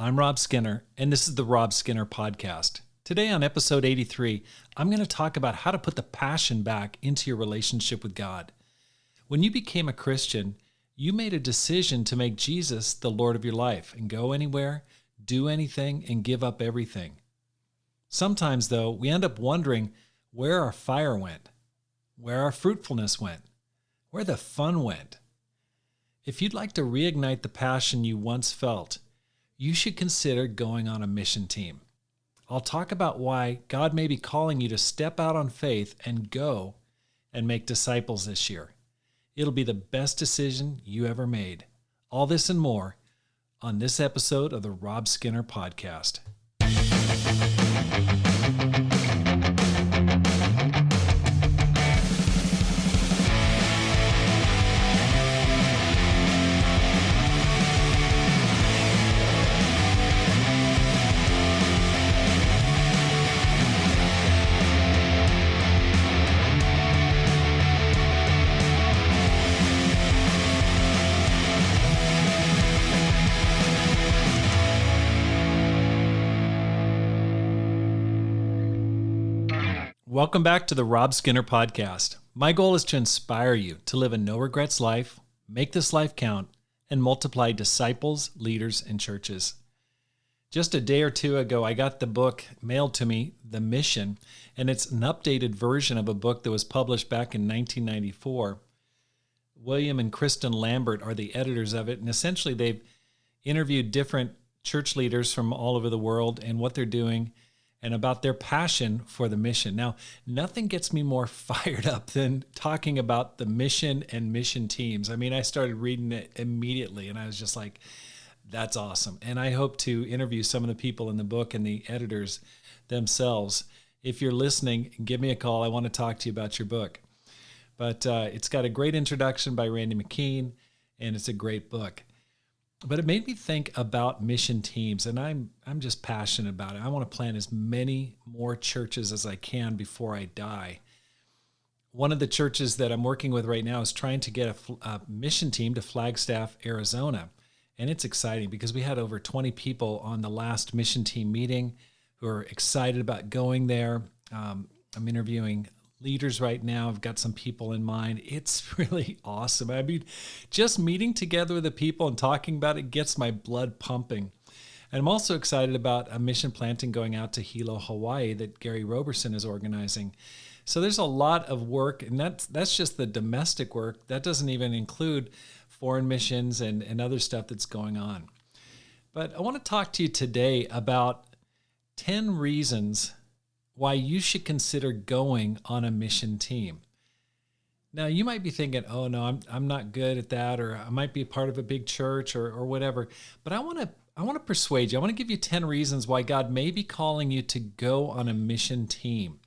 I'm Rob Skinner, and this is the Rob Skinner Podcast. Today on episode 83, I'm going to talk about how to put the passion back into your relationship with God. When you became a Christian, you made a decision to make Jesus the Lord of your life and go anywhere, do anything, and give up everything. Sometimes, though, we end up wondering where our fire went, where our fruitfulness went, where the fun went. If you'd like to reignite the passion you once felt, you should consider going on a mission team. I'll talk about why God may be calling you to step out on faith and go and make disciples this year. It'll be the best decision you ever made. All this and more on this episode of the Rob Skinner Podcast. Welcome back to the Rob Skinner Podcast. My goal is to inspire you to live a no-regrets life, make this life count, and multiply disciples, leaders, and churches. Just a day or two ago, I got the book mailed to me, The Mission, and it's an updated version of a book that was published back in 1994. William and Kristen Lambert are the editors of it, and essentially they've interviewed different church leaders from all over the world and what they're doing and about their passion for the mission. Now, nothing gets me more fired up than talking about the mission and mission teams. I mean, I started reading it immediately, and I was just like, that's awesome. And I hope to interview some of the people in the book and the editors themselves. If you're listening, give me a call. I want to talk to you about your book. But it's got a great introduction by Randy McKean, and it's a great book. But it made me think about mission teams, and I'm just passionate about it. I want to plant as many more churches as I can before I die. One of the churches that I'm working with right now is trying to get a mission team to Flagstaff, Arizona. And it's exciting because we had over 20 people on the last mission team meeting who are excited about going there. I'm interviewing leaders right now. I've got some people in mind. It's really awesome. I mean, just meeting together with the people and talking about it gets my blood pumping. And I'm also excited about a mission planting going out to Hilo, Hawaii that Gary Roberson is organizing. So there's a lot of work, and that's just the domestic work. That doesn't even include foreign missions and other stuff that's going on. But I want to talk to you today about 10 reasons why you should consider going on a mission team. Now, you might be thinking, oh no, I'm not good at that, or I might be a part of a big church or whatever. But I want to persuade you. I want to give you 10 reasons why God may be calling you to go on a mission team.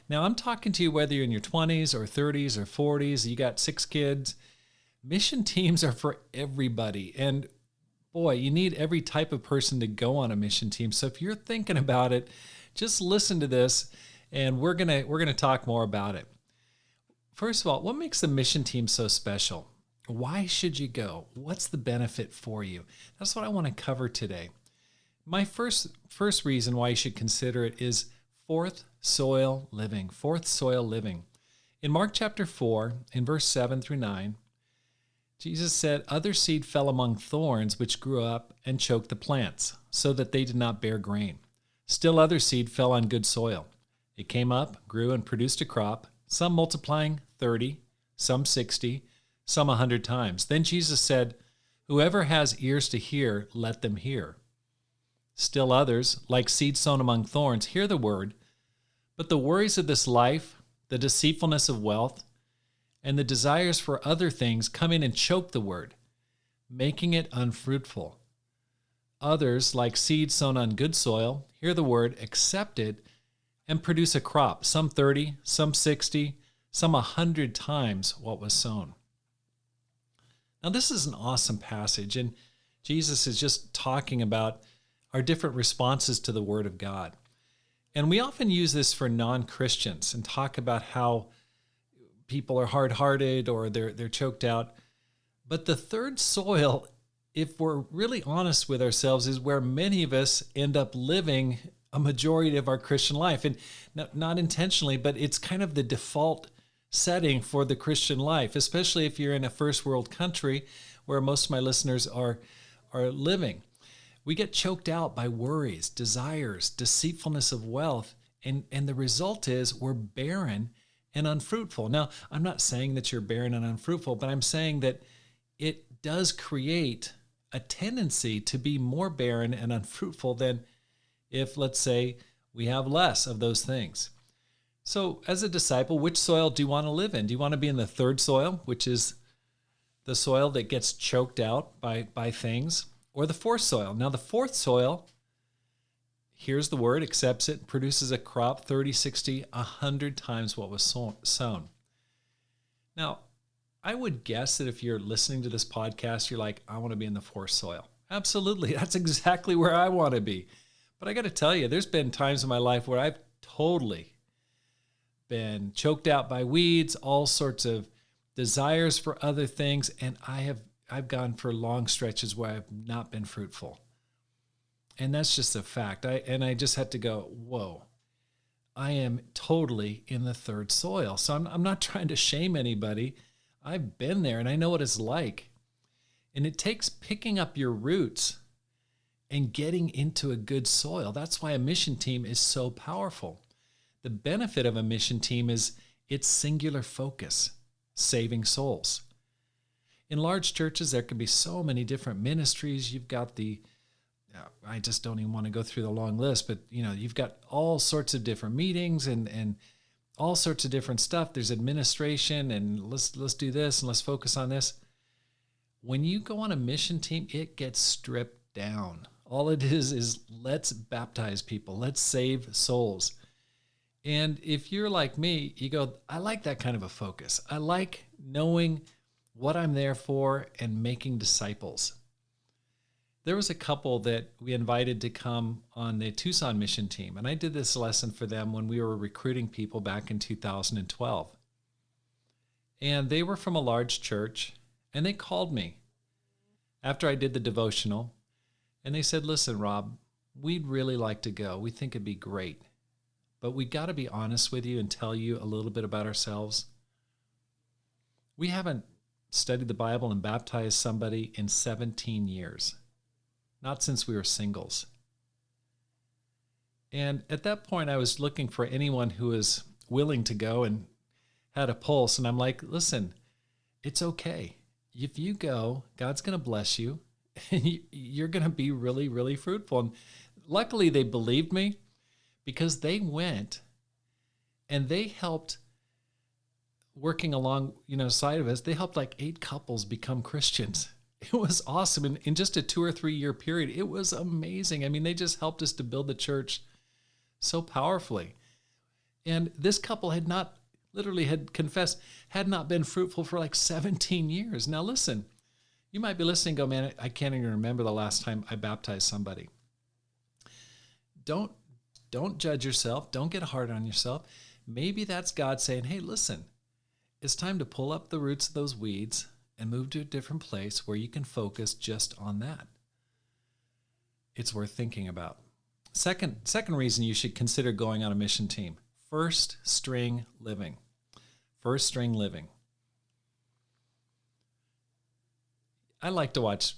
Now, I'm talking to you whether you're in your 20s or 30s or 40s, you got 6 kids. Mission teams are for everybody. And boy, you need every type of person to go on a mission team. So if you're thinking about it, just listen to this, and we're gonna talk more about it. First of all, what makes the mission team so special? Why should you go? What's the benefit for you? That's what I want to cover today. My first reason why you should consider it is fourth soil living. Fourth soil living. In Mark chapter 4, in verse 7 through 9, Jesus said, "Other seed fell among thorns, which grew up and choked the plants, so that they did not bear grain. Still other seed fell on good soil. It came up, grew, and produced a crop, some multiplying 30, some 60, some 100 times. Then Jesus said, 'Whoever has ears to hear, let them hear.' Still others, like seed sown among thorns, hear the word, but the worries of this life, the deceitfulness of wealth, and the desires for other things come in and choke the word, making it unfruitful. Others, like seed sown on good soil, hear the word, accept it, and produce a crop, some 30, some 60, some 100 times what was sown." Now, this is an awesome passage, and Jesus is just talking about our different responses to the Word of God. And we often use this for non-Christians and talk about how people are hard-hearted or they're choked out. But the third soil if we're really honest with ourselves, is where many of us end up living a majority of our Christian life. And not intentionally, but it's kind of the default setting for the Christian life, especially if you're in a first world country where most of my listeners are living. We get choked out by worries, desires, deceitfulness of wealth, and the result is we're barren and unfruitful. Now, I'm not saying that you're barren and unfruitful, but I'm saying that it does create a tendency to be more barren and unfruitful than if, let's say, we have less of those things. So as a disciple, which soil do you want to live in? Do you want to be in the third soil, which is the soil that gets choked out by things, or the fourth soil? Now, the fourth soil, here's the word, accepts it, produces a crop 30, 60, 100 times what was sown. Now, I would guess that if you're listening to this podcast, you're like, I want to be in the fourth soil. Absolutely. That's exactly where I want to be. But I got to tell you, there's been times in my life where I've totally been choked out by weeds, all sorts of desires for other things, and I've gone for long stretches where I've not been fruitful. And that's just a fact. I just had to go, whoa, I am totally in the third soil. So I'm not trying to shame anybody. I've been there and I know what it's like. And it takes picking up your roots and getting into a good soil. That's why a mission team is so powerful. The benefit of a mission team is its singular focus, saving souls. In large churches, there can be so many different ministries. You've got I just don't even want to go through the long list, but you've got all sorts of different meetings and all sorts of different stuff. There's administration and let's do this and let's focus on this. When you go on a mission team, it gets stripped down. All it is let's baptize people. Let's save souls. And if you're like me, you go, I like that kind of a focus. I like knowing what I'm there for and making disciples. There was a couple that we invited to come on the Tucson mission team, and I did this lesson for them when we were recruiting people back in 2012. And they were from a large church, and they called me after I did the devotional, and they said, listen, Rob, we'd really like to go. We think it'd be great, but we got to be honest with you and tell you a little bit about ourselves. We haven't studied the Bible and baptized somebody in 17 years. Not since we were singles. And at that point, I was looking for anyone who was willing to go and had a pulse. And I'm like, listen, it's okay. If you go, God's going to bless you and you're going to be really, really fruitful. And luckily, they believed me because they went and they helped working along, side of us. They helped like 8 couples become Christians. It was awesome. In just a 2 or 3 year period, it was amazing. I mean, they just helped us to build the church so powerfully. And this couple had confessed, had not been fruitful for like 17 years. Now listen, you might be listening and go, man, I can't even remember the last time I baptized somebody. Don't judge yourself. Don't get hard on yourself. Maybe that's God saying, hey, listen, it's time to pull up the roots of those weeds and move to a different place where you can focus just on that. It's worth thinking about. Second reason you should consider going on a mission team, first string living. First string living. I like to watch,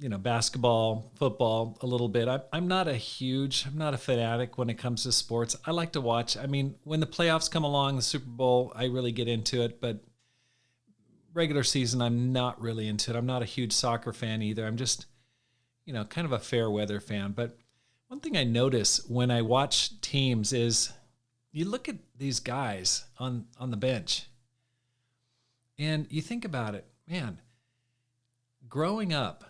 basketball, football a little bit. I'm not a fanatic when it comes to sports. I like to watch. I mean, when the playoffs come along, the Super Bowl, I really get into it, but regular season, I'm not really into it. I'm not a huge soccer fan either. I'm just, kind of a fair weather fan. But one thing I notice when I watch teams is you look at these guys on the bench and you think about it, man, growing up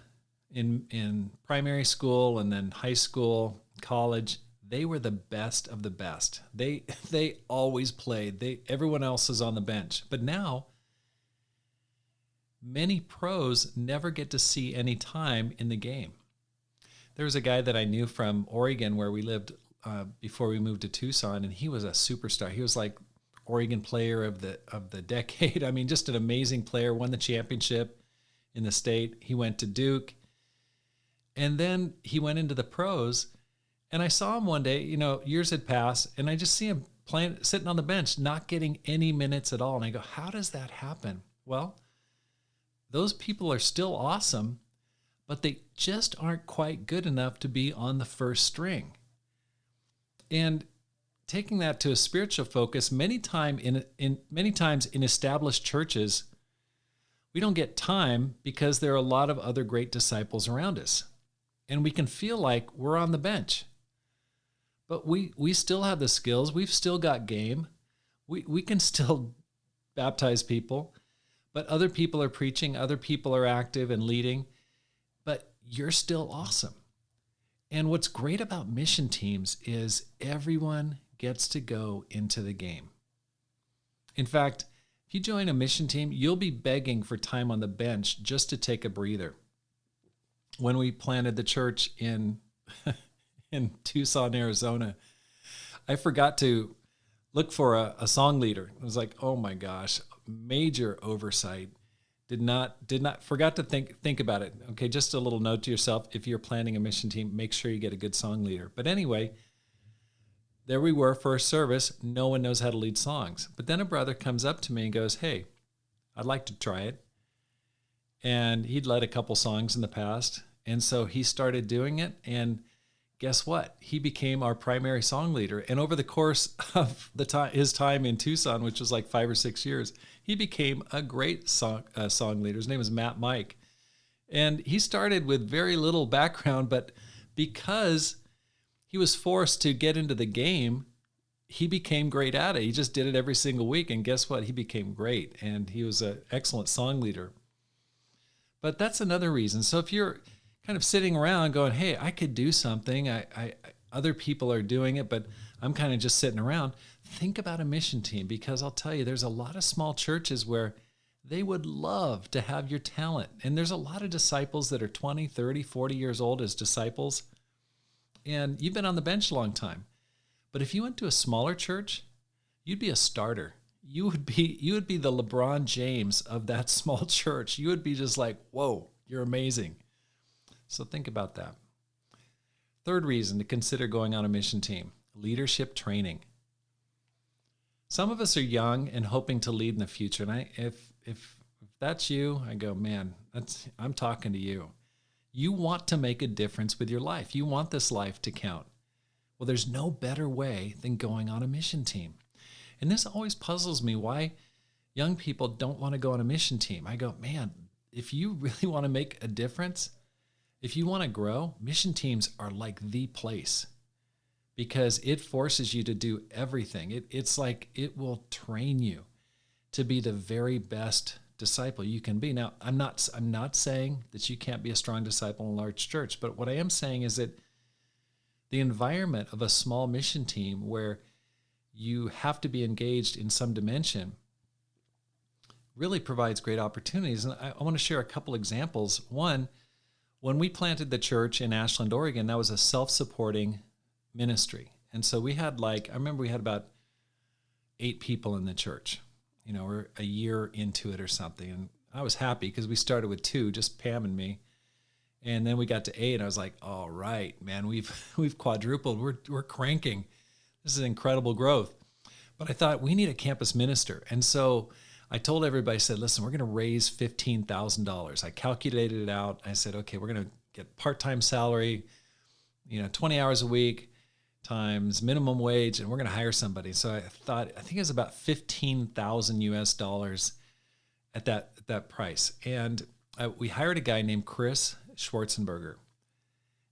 in primary school and then high school, college, they were the best of the best. They always played. Everyone else is on the bench. But now, many pros never get to see any time in the game. There was a guy that I knew from Oregon where we lived before we moved to Tucson, and he was a superstar. He was like Oregon player of the decade. I mean, just an amazing player, won the championship in the state. He went to Duke. And then he went into the pros, and I saw him one day, years had passed, and I just see him playing, sitting on the bench, not getting any minutes at all. And I go, how does that happen? Well, those people are still awesome, but they just aren't quite good enough to be on the first string. And taking that to a spiritual focus, many times in established churches, we don't get time because there are a lot of other great disciples around us. And we can feel like we're on the bench. But we still have the skills. We've still got game. We can still baptize people. But other people are preaching. Other people are active and leading. But you're still awesome. And what's great about mission teams is everyone gets to go into the game. In fact, if you join a mission team, you'll be begging for time on the bench just to take a breather. When we planted the church in Tucson, Arizona, I forgot to look for a song leader. It was like, oh my gosh, major oversight. Forgot to think about it. Okay, just a little note to yourself. If you're planning a mission team, make sure you get a good song leader. But anyway, there we were, first service. No one knows how to lead songs. But then a brother comes up to me and goes, hey, I'd like to try it. And he'd led a couple songs in the past. And so he started doing it. And guess what? He became our primary song leader. And over the course of his time in Tucson, which was like 5 or 6 years, he became a great song leader. His name was Matt Mike. And he started with very little background, but because he was forced to get into the game, he became great at it. He just did it every single week. And guess what? He became great. And he was an excellent song leader. But that's another reason. So if you're kind of sitting around going, hey, I could do something. Other people are doing it, but I'm kind of just sitting around. Think about a mission team, because I'll tell you, there's a lot of small churches where they would love to have your talent. And there's a lot of disciples that are 20, 30, 40 years old as disciples. And you've been on the bench a long time. But if you went to a smaller church, you'd be a starter. You would be the LeBron James of that small church. You would be just like, whoa, you're amazing. So think about that. Third reason to consider going on a mission team, leadership training. Some of us are young and hoping to lead in the future. And if that's you, I go, man, I'm talking to you. You want to make a difference with your life. You want this life to count. Well, there's no better way than going on a mission team. And this always puzzles me, why young people don't want to go on a mission team. I go, man, if you really want to make a difference, if you want to grow, mission teams are like the place, because it forces you to do everything. It's like it will train you to be the very best disciple you can be. Now, I'm not saying that you can't be a strong disciple in a large church, but what I am saying is that the environment of a small mission team where you have to be engaged in some dimension really provides great opportunities. And I want to share a couple examples. One, when we planted the church in Ashland, Oregon, that was a self-supporting ministry. And so we had I remember we had about 8 people in the church. We're a year into it or something. And I was happy because we started with 2, just Pam and me. And then we got to 8. And I was like, all right, man, we've quadrupled. We're cranking. This is incredible growth. But I thought we need a campus minister. And so I told everybody, I said, listen, we're going to raise $15,000. I calculated it out. I said, okay, we're going to get part-time salary, 20 hours a week times minimum wage, and we're going to hire somebody. So I think it was about $15,000 US at that price. And we hired a guy named Chris Schwarzenberger.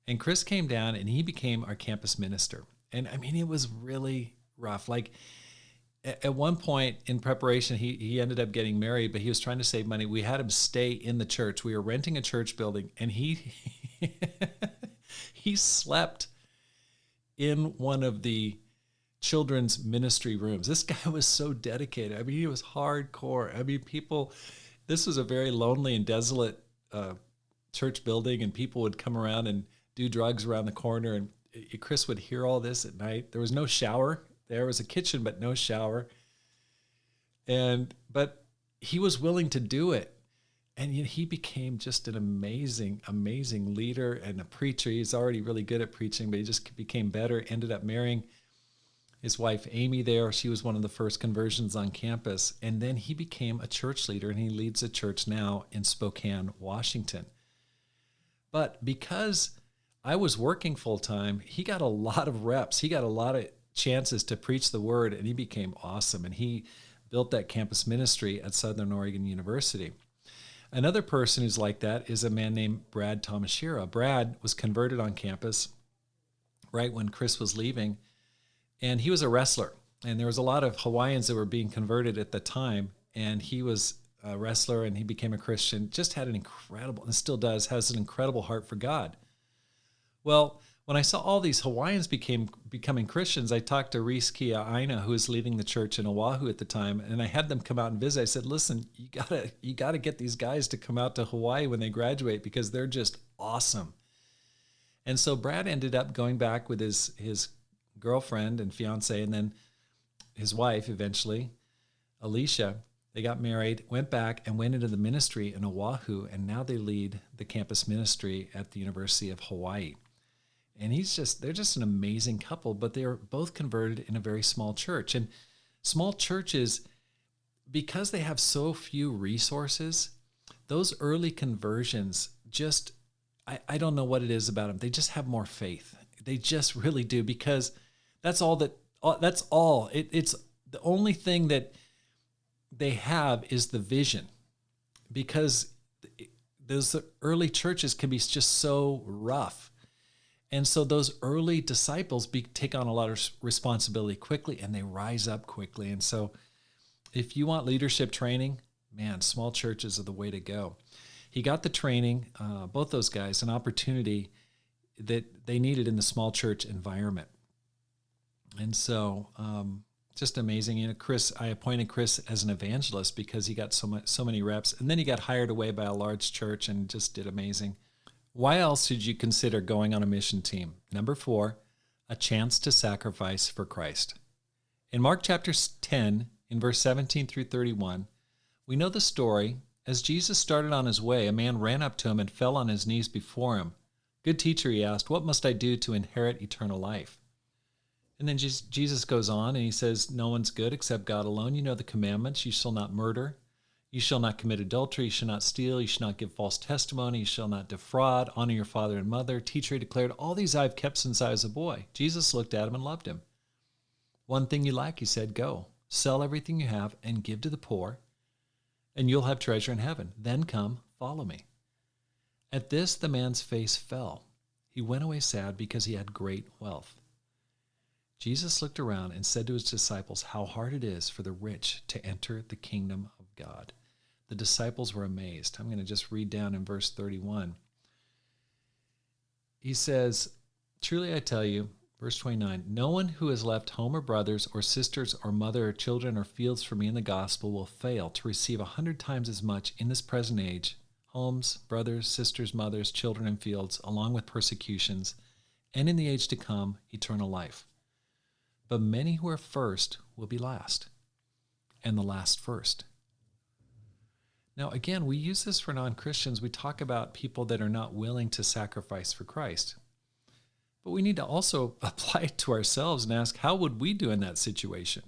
And Chris came down and he became our campus minister. And I mean, it was really rough. At one point in preparation, he ended up getting married, but he was trying to save money. We had him stay in the church. We were renting a church building, and he slept in one of the children's ministry rooms. This guy was so dedicated. I mean, he was hardcore. I mean, this was a very lonely and desolate church building, and people would come around and do drugs around the corner, and Chris would hear all this at night. There was no shower. There was a kitchen, but no shower. But he was willing to do it. And he became just an amazing, amazing leader and a preacher. He's already really good at preaching, but he just became better, ended up marrying his wife, Amy, there. She was one of the first conversions on campus. And then he became a church leader, and he leads a church now in Spokane, Washington. But because I was working full-time, he got a lot of reps. He got a lot of chances to preach the word, and he became awesome. And he built that campus ministry at Southern Oregon University. Another person who's like that is a man named Brad Tomashiro. Brad was converted on campus right when Chris was leaving, and he was a wrestler. And there was a lot of Hawaiians that were being converted at the time, and he was a wrestler, and he became a Christian. Just had an incredible, and still does, has an incredible heart for God. Well, when I saw all these Hawaiians becoming Christians, I talked to Reese Kia Aina, who was leading the church in Oahu at the time, and I had them come out and visit. I said, listen, you gotta get these guys to come out to Hawaii when they graduate, because they're just awesome. And so Brad ended up going back with his girlfriend and fiance, and then his wife eventually, Alicia. They got married, went back, and went into the ministry in Oahu, and now they lead the campus ministry at the University of Hawaii. And they're just an amazing couple, but they are both converted in a very small church. And small churches, because they have so few resources, those early conversions just, I don't know what it is about them. They just have more faith. They just really do, because that's all. It's the only thing that they have is the vision, because those early churches can be just so rough. And so those early disciples take on a lot of responsibility quickly, and they rise up quickly. And so if you want leadership training, man, small churches are the way to go. He got the training, both those guys, an opportunity that they needed in the small church environment. And so just amazing. You know, I appointed Chris as an evangelist because he got so many reps. And then he got hired away by a large church and just did amazing. Why else should you consider going on a mission team? Number 4, a chance to sacrifice for Christ. In Mark chapter 10, in verse 17 through 31, we know the story. As Jesus started on his way, a man ran up to him and fell on his knees before him. Good teacher, he asked, what must I do to inherit eternal life? And then Jesus goes on and he says, no one's good except God alone. You know the commandments. You shall not murder. You shall not commit adultery, you shall not steal, you shall not give false testimony, you shall not defraud, honor your father and mother. Teacher, he declared, all these I've kept since I was a boy. Jesus looked at him and loved him. One thing you lack, he said, go, sell everything you have and give to the poor, and you'll have treasure in heaven. Then come, follow me. At this, the man's face fell. He went away sad because he had great wealth. Jesus looked around and said to his disciples, how hard it is for the rich to enter the kingdom of God. The disciples were amazed. I'm going to just read down in verse 31. He says, truly I tell you, verse 29, no one who has left home or brothers or sisters or mother or children or fields for me in the gospel will fail to receive 100 times as much in this present age, homes, brothers, sisters, mothers, children, and fields, along with persecutions, and in the age to come, eternal life. But many who are first will be last, and the last first. Now, again, we use this for non-Christians. We talk about people that are not willing to sacrifice for Christ. But we need to also apply it to ourselves and ask, how would we do in that situation?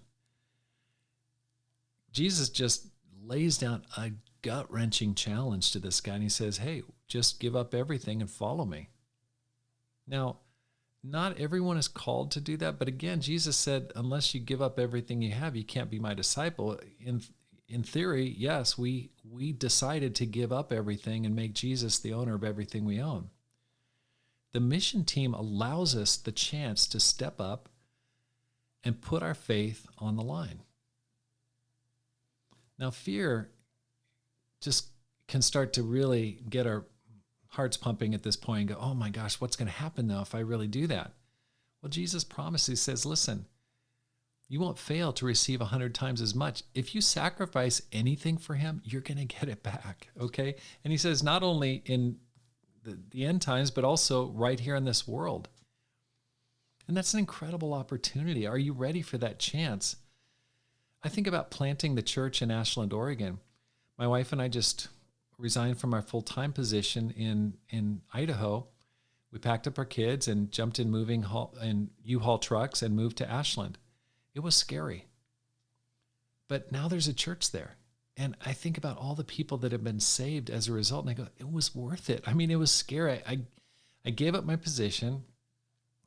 Jesus just lays down a gut-wrenching challenge to this guy, and he says, hey, just give up everything and follow me. Now, not everyone is called to do that, but again, Jesus said, unless you give up everything you have, you can't be my disciple. In theory, yes, we decided to give up everything and make Jesus the owner of everything we own. The mission team allows us the chance to step up and put our faith on the line. Now, fear just can start to really get our hearts pumping at this point and go, oh my gosh, what's going to happen though if I really do that? Well, Jesus promises, he says, listen, you won't fail to receive 100 times as much. If you sacrifice anything for him, you're going to get it back, okay? And he says not only in the end times, but also right here in this world. And that's an incredible opportunity. Are you ready for that chance? I think about planting the church in Ashland, Oregon. My wife and I just resigned from our full-time position in Idaho. We packed up our kids and jumped in U-Haul trucks and moved to Ashland. It was scary. But now there's a church there. And I think about all the people that have been saved as a result, and I go, it was worth it. I mean, it was scary. I gave up my position.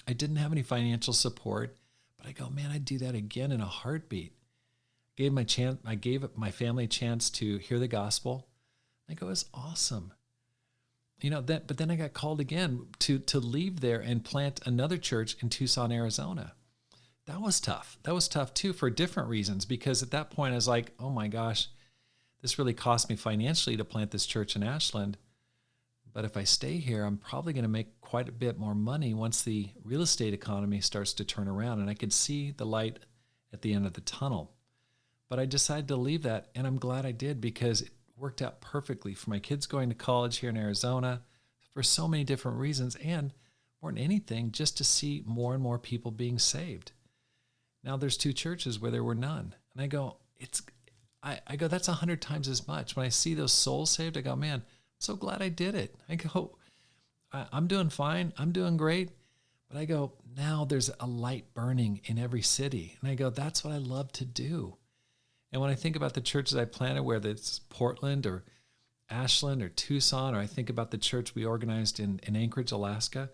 I didn't have any financial support, but I go, man, I'd do that again in a heartbeat. I gave my family a chance to hear the gospel. I go, it's awesome. But then I got called again to leave there and plant another church in Tucson, Arizona. That was tough. That was tough too for different reasons, because at that point I was like, oh my gosh, this really cost me financially to plant this church in Ashland. But if I stay here, I'm probably going to make quite a bit more money once the real estate economy starts to turn around, and I could see the light at the end of the tunnel. But I decided to leave that, and I'm glad I did, because it worked out perfectly for my kids going to college here in Arizona for so many different reasons, and more than anything, just to see more and more people being saved. Now there's 2 churches where there were none. And I go, I go, that's 100 times as much. When I see those souls saved, I go, man, I'm so glad I did it. I go, I'm doing fine. I'm doing great. But I go, now there's a light burning in every city. And I go, that's what I love to do. And when I think about the churches I planted, whether it's Portland or Ashland or Tucson, or I think about the church we organized in Anchorage, Alaska,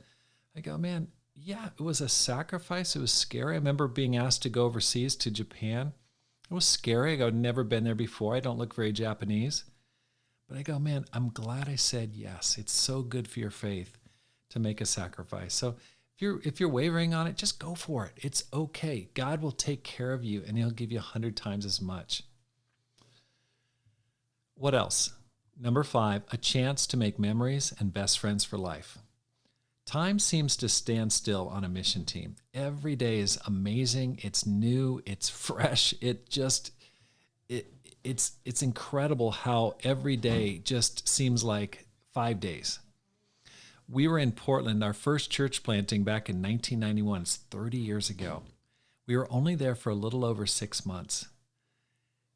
I go, man, yeah, it was a sacrifice. It was scary. I remember being asked to go overseas to Japan. It was scary. I go, I'd never been there before. I don't look very Japanese. But I go, man, I'm glad I said yes. It's so good for your faith to make a sacrifice. So if you're wavering on it, just go for it. It's okay. God will take care of you, and he'll give you 100 times as much. What else? Number 5, a chance to make memories and best friends for life. Time seems to stand still on a mission team. Every day is amazing. It's new. It's fresh. It's incredible how every day just seems like 5 days. We were in Portland, our first church planting back in 1991. It's 30 years ago. We were only there for a little over 6 months.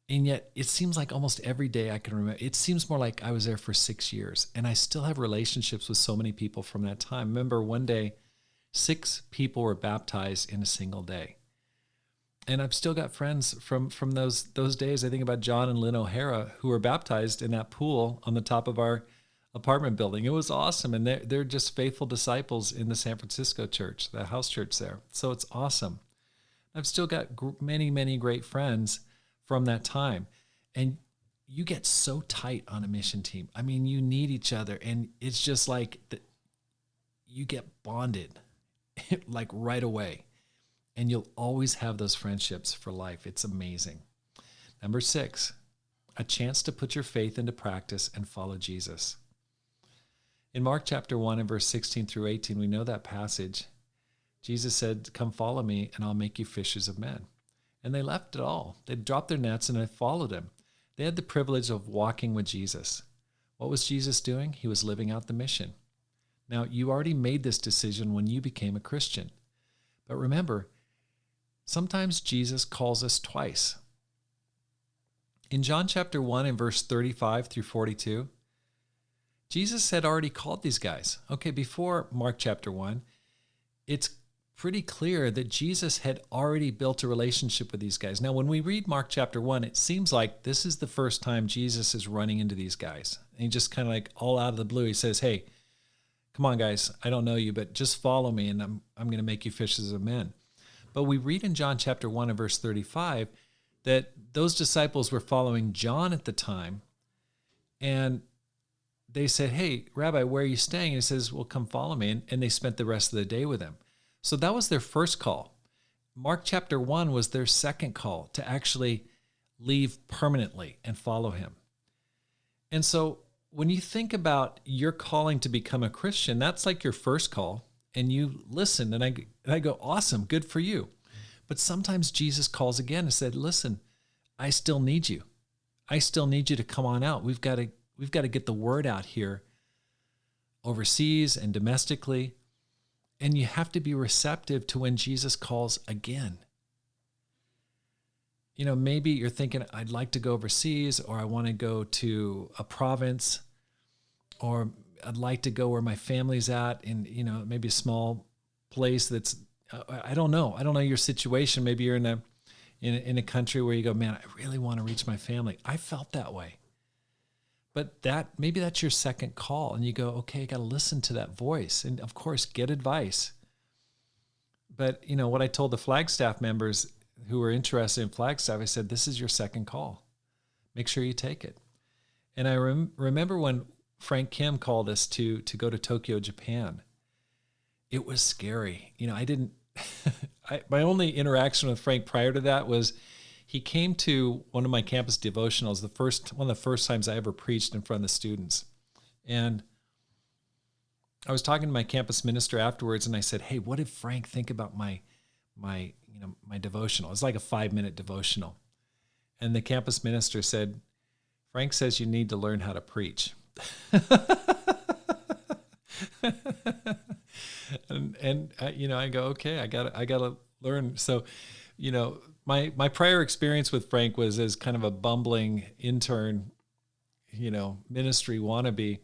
And yet it seems like almost every day I can remember. It seems more like I was there for 6 years. And I still have relationships with so many people from that time. Remember one day, 6 people were baptized in a single day. And I've still got friends from those days. I think about John and Lynn O'Hara, who were baptized in that pool on the top of our apartment building. It was awesome. And they're just faithful disciples in the San Francisco church, the house church there. So it's awesome. I've still got many, many great friends from that time. And you get so tight on a mission team. I mean, you need each other. And it's just like you get bonded like right away. And you'll always have those friendships for life. It's amazing. Number 6, a chance to put your faith into practice and follow Jesus. In Mark chapter 1 and verse 16 through 18, we know that passage. Jesus said, "Come follow me and I'll make you fishers of men." And they left it all. They dropped their nets and they followed him. They had the privilege of walking with Jesus. What was Jesus doing? He was living out the mission. Now, you already made this decision when you became a Christian. But remember, sometimes Jesus calls us twice. In John chapter 1 and verse 35 through 42, Jesus had already called these guys. Okay, before Mark chapter 1, it's pretty clear that Jesus had already built a relationship with these guys. Now, when we read Mark chapter 1, it seems like this is the first time Jesus is running into these guys. And he just kind of like all out of the blue, he says, "Hey, come on, guys, I don't know you, but just follow me, and I'm going to make you fishers of men." But we read in John chapter 1 and verse 35 that those disciples were following John at the time, and they said, "Hey, Rabbi, where are you staying?" And he says, "Well, come follow me." And they spent the rest of the day with him. So that was their first call. Mark chapter 1 was their second call to actually leave permanently and follow him. And so when you think about your calling to become a Christian, that's like your first call, and you listen, and I go, awesome, good for you. But sometimes Jesus calls again and said, "Listen, I still need you. I still need you to come on out. We've got to get the word out here overseas and domestically." And you have to be receptive to when Jesus calls again. You know, maybe you're thinking, I'd like to go overseas, or I want to go to a province. or I'd like to go where my family's at in, maybe a small place that's, I don't know. I don't know your situation. Maybe you're in a country where you go, man, I really want to reach my family. I felt that way. But maybe that's your second call, and you go, okay, I got to listen to that voice, and of course, get advice. But what I told the Flagstaff members who were interested in Flagstaff, I said, this is your second call. Make sure you take it. And I remember when Frank Kim called us to go to Tokyo, Japan. It was scary. My only interaction with Frank prior to that was he came to one of my campus devotionals, one of the first times I ever preached in front of the students. And I was talking to my campus minister afterwards, and I said, hey, what did Frank think about my devotional? It's like a 5-minute devotional. And the campus minister said, Frank says you need to learn how to preach. and I go, okay, I gotta learn. So, my prior experience with Frank was as kind of a bumbling intern, ministry wannabe.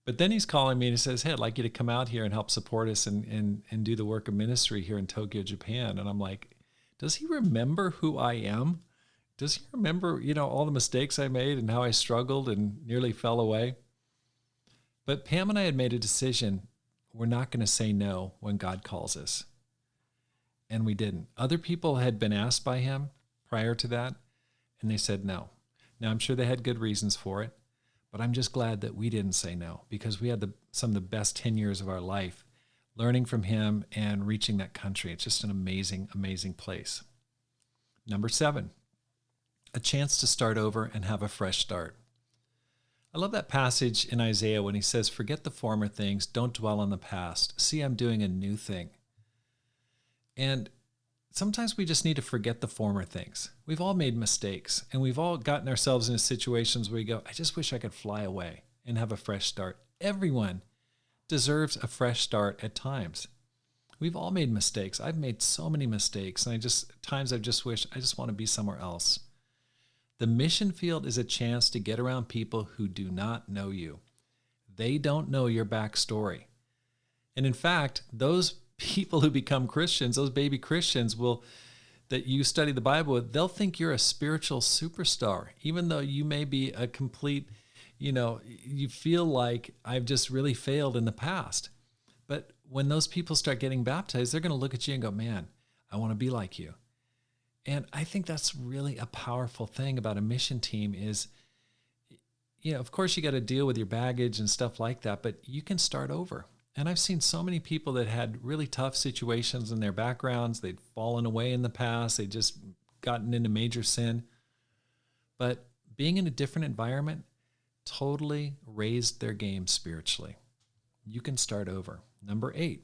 But then he's calling me and he says, hey, I'd like you to come out here and help support us and do the work of ministry here in Tokyo, Japan. And I'm like, does he remember who I am? Does he remember, all the mistakes I made and how I struggled and nearly fell away? But Pam and I had made a decision. We're not going to say no when God calls us. And we didn't. Other people had been asked by him prior to that, and they said no. Now, I'm sure they had good reasons for it, but I'm just glad that we didn't say no, because we had some of the best 10 years of our life learning from him and reaching that country. It's just an amazing, amazing place. Number 7, a chance to start over and have a fresh start. I love that passage in Isaiah when he says, forget the former things, don't dwell on the past. See, I'm doing a new thing. And sometimes we just need to forget the former things. We've all made mistakes, and we've all gotten ourselves into situations where we go, I just wish I could fly away and have a fresh start. Everyone deserves a fresh start at times. We've all made mistakes. I've made so many mistakes, and times I've just wished I just want to be somewhere else. The mission field is a chance to get around people who do not know you. They don't know your backstory. And in fact, those people who become Christians, those baby Christians that you study the Bible with, they'll think you're a spiritual superstar, even though you may be a complete, you feel like I've just really failed in the past. But when those people start getting baptized, they're going to look at you and go, man, I want to be like you. And I think that's really a powerful thing about a mission team is, of course you got to deal with your baggage and stuff like that, but you can start over. And I've seen so many people that had really tough situations in their backgrounds. They'd fallen away in the past. They'd just gotten into major sin. But being in a different environment totally raised their game spiritually. You can start over. Number 8,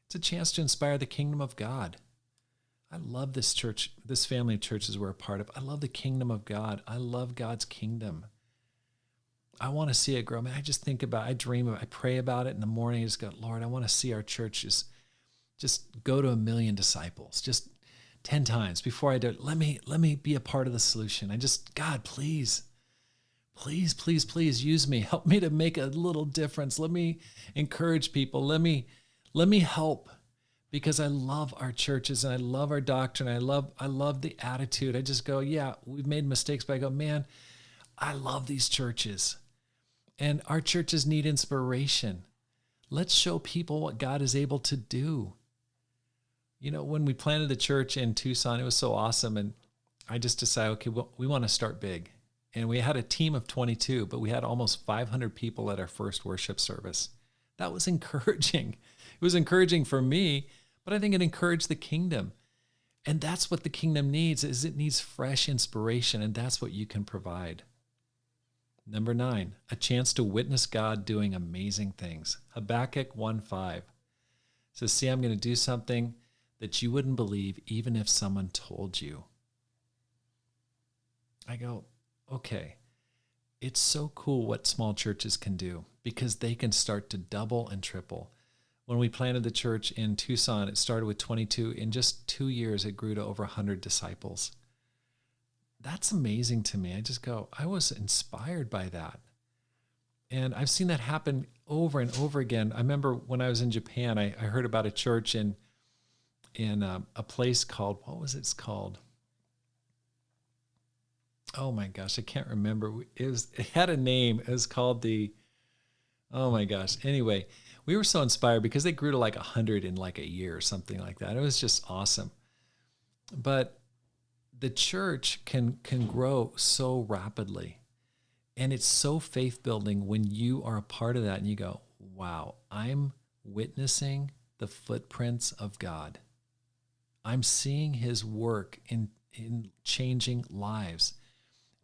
it's a chance to inspire the kingdom of God. I love this church, this family of churches we're a part of. I love the kingdom of God. I love God's kingdom. I want to see it grow. Man, I just think about it. I dream of it. I pray about it in the morning. I just go, Lord, I want to see our church just go to 1 million disciples, just 10 times before I do it. Let me be a part of the solution. God, please use me. Help me to make a little difference. Let me encourage people. Let me help, because I love our churches and I love our doctrine. I love the attitude. I just go, yeah, we've made mistakes, but I go, man, I love these churches. And our churches need inspiration. Let's show people what God is able to do. When we planted the church in Tucson, it was so awesome. And I just decided, okay, well, we want to start big. And we had a team of 22, but we had almost 500 people at our first worship service. That was encouraging. It was encouraging for me, but I think it encouraged the kingdom. And that's what the kingdom needs, is it needs fresh inspiration, and that's what you can provide. Number 9, a chance to witness God doing amazing things. Habakkuk 1:5 says, see, I'm going to do something that you wouldn't believe even if someone told you. I go, okay, it's so cool what small churches can do, because they can start to double and triple. When we planted the church in Tucson, it started with 22. In just 2 years, it grew to over 100 disciples. That's amazing to me. I just go, I was inspired by that. And I've seen that happen over and over again. I remember when I was in Japan, I heard about a church in a place called, what was it called? Oh my gosh, I can't remember. It had a name. It was called oh my gosh. Anyway, we were so inspired because they grew to like 100 in like a year or something like that. It was just awesome. But the church can grow so rapidly. And it's so faith building when you are a part of that and you go, wow, I'm witnessing the footprints of God. I'm seeing his work in changing lives.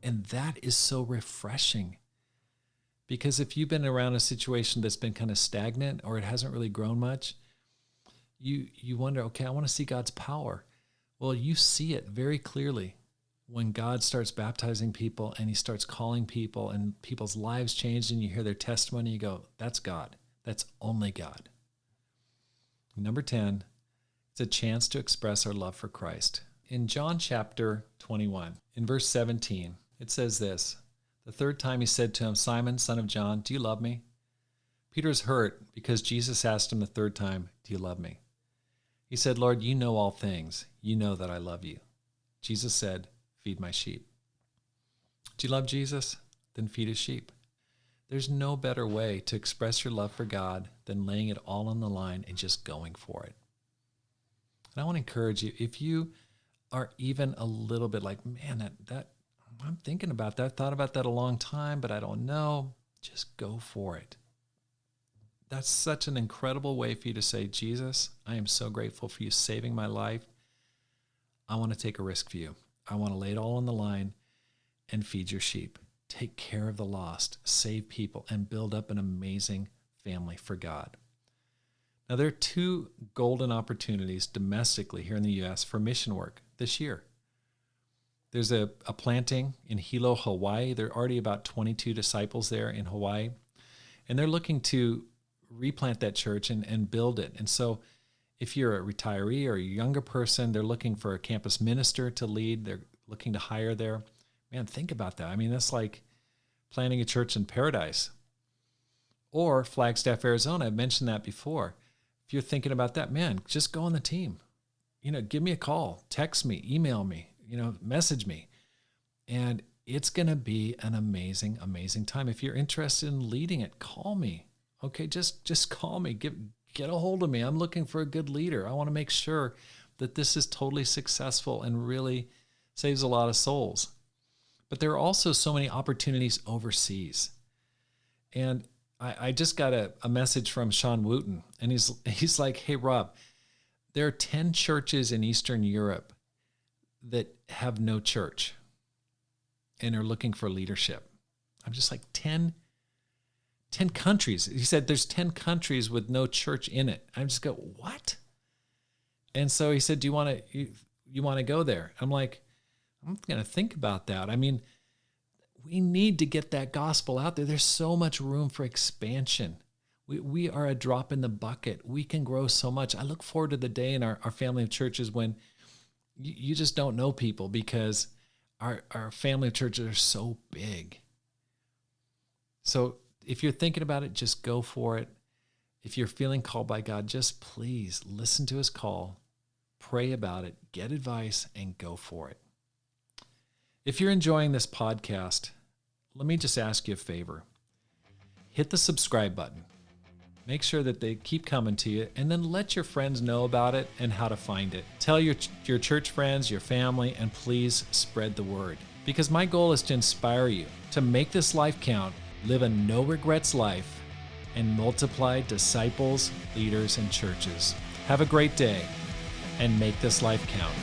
And that is so refreshing. Because if you've been around a situation that's been kind of stagnant or it hasn't really grown much, you wonder, okay, I want to see God's power. Well, you see it very clearly when God starts baptizing people and he starts calling people and people's lives change and you hear their testimony, you go, that's God. That's only God. Number 10, it's a chance to express our love for Christ. In John chapter 21, in verse 17, it says this, the third time he said to him, Simon, son of John, do you love me? Peter's hurt because Jesus asked him the third time, do you love me? He said, Lord, you know all things. You know that I love you. Jesus said, feed my sheep. Do you love Jesus? Then feed his sheep. There's no better way to express your love for God than laying it all on the line and just going for it. And I want to encourage you, if you are even a little bit like, man, that I'm thinking about that. I've thought about that a long time, but I don't know. Just go for it. That's such an incredible way for you to say, Jesus, I am so grateful for you saving my life. I want to take a risk for you. I want to lay it all on the line and feed your sheep. Take care of the lost, save people, and build up an amazing family for God. Now, there are 2 golden opportunities domestically here in the U.S. for mission work this year. There's a planting in Hilo, Hawaii. There are already about 22 disciples there in Hawaii, and they're looking to replant that church and build it. And so if you're a retiree or a younger person, they're looking for a campus minister to lead. They're looking to hire there. Man, think about that. I mean, that's like planting a church in paradise. Or Flagstaff, Arizona. I've mentioned that before. If you're thinking about that, man, just go on the team. Give me a call, text me, email me, message me. And it's going to be an amazing, amazing time. If you're interested in leading it, call me. Okay, just call me. Get a hold of me. I'm looking for a good leader. I want to make sure that this is totally successful and really saves a lot of souls. But there are also so many opportunities overseas. And I just got a message from Sean Wooten, and he's like, hey, Rob, there are 10 churches in Eastern Europe that have no church and are looking for leadership. I'm just like, 10 countries. He said there's 10 countries with no church in it. I just go, what? And so he said, do you want to go there? I'm like, I'm going to think about that. I mean, we need to get that gospel out there. There's so much room for expansion. We are a drop in the bucket. We can grow so much. I look forward to the day in our family of churches when you just don't know people because our family of churches are so big. So if you're thinking about it, just go for it. If you're feeling called by God, just please listen to his call, pray about it, get advice, and go for it. If you're enjoying this podcast, let me just ask you a favor. Hit the subscribe button. Make sure that they keep coming to you, and then let your friends know about it and how to find it. Tell your church friends, your family, and please spread the word. Because my goal is to inspire you to make this life count, live a no regrets life, and multiply disciples, leaders, and churches. Have a great day, and make this life count.